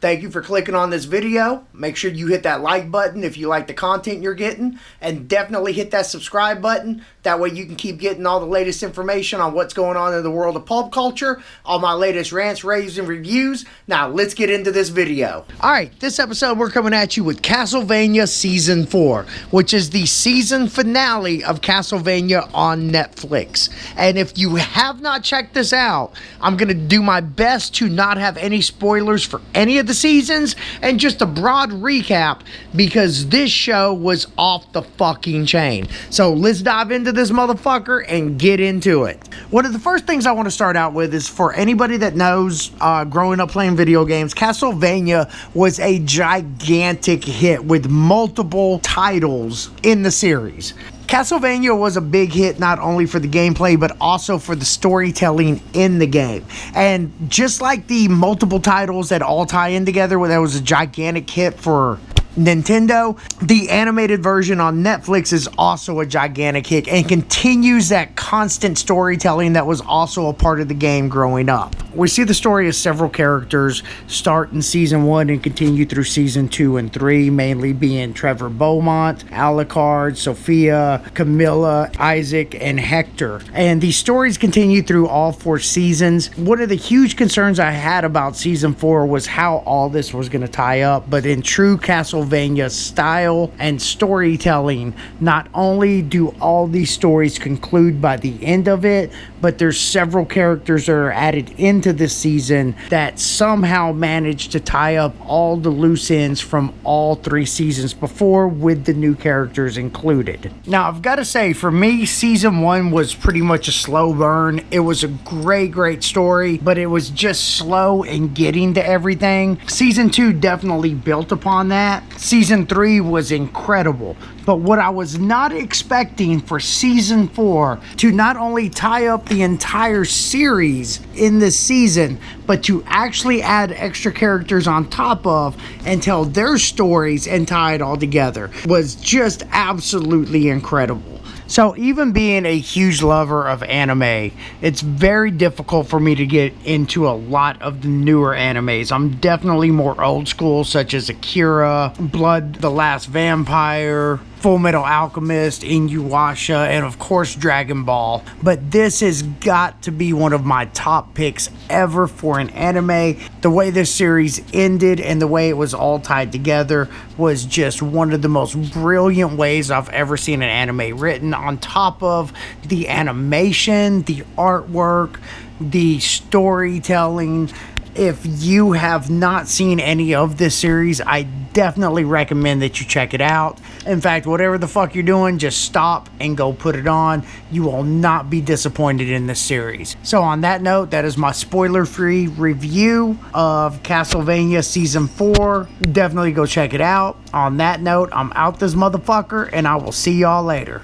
Thank you for clicking on this video. Make sure you hit that like button if you like the content you're getting, and definitely hit that subscribe button. That way you can keep getting all the latest information on what's going on in the world of pulp culture, all my latest rants, raves, and reviews. Now let's get into this video. Alright, this episode we're coming at you with Castlevania Season 4, which is the season finale of Castlevania on Netflix. And if you have not checked this out, I'm going to do my best to not have any spoilers for any of the seasons, and just a broad recap, because this show was off the fucking chain. So let's dive into this motherfucker and get into it. One of the first things I want to start out with is, for anybody that knows, growing up playing video games, Castlevania was a gigantic hit with multiple titles in the series. Castlevania was a big hit not only for the gameplay but also for the storytelling in the game. And just like the multiple titles that all tie in together, where there was a gigantic hit for Nintendo, the animated version on Netflix is also a gigantic hit and continues that constant storytelling that was also a part of the game growing up. We see the story of several characters start in Season 1 and continue through Season 2 and 3, mainly being Trevor Beaumont, Alucard, Sophia, Camilla, Isaac, and Hector. And these stories continue through all 4 seasons. One of the huge concerns I had about Season 4 was how all this was going to tie up, but in true Castlevania style and storytelling, not only do all these stories conclude by the end of it, but there's several characters that are added into this season that somehow managed to tie up all the loose ends from all 3 seasons before, with the new characters included. Now, I've got to say, for me, Season 1 was pretty much a slow burn. It was a great story, but it was just slow in getting to everything. Season 2 definitely built upon that. Season 3 was incredible, but what I was not expecting for Season 4 to not only tie up the entire series in this season, but to actually add extra characters on top of and tell their stories and tie it all together, was just absolutely incredible. So even being a huge lover of anime, it's very difficult for me to get into a lot of the newer animes. I'm definitely more old school, such as Akira, Blood the Last Vampire, Full Metal Alchemist, Inuyasha, and of course Dragon Ball. But this has got to be one of my top picks ever for an anime. The way this series ended and the way it was all tied together was just one of the most brilliant ways I've ever seen an anime written, on top of the animation, the artwork, the storytelling. If you have not seen any of this series, I definitely recommend that you check it out. In fact, whatever the fuck you're doing, just stop and go put it on. You will not be disappointed in this series. So on that note, that is my spoiler-free review of Castlevania Season 4. Definitely go check it out. On that note, I'm out this motherfucker, and I will see y'all later.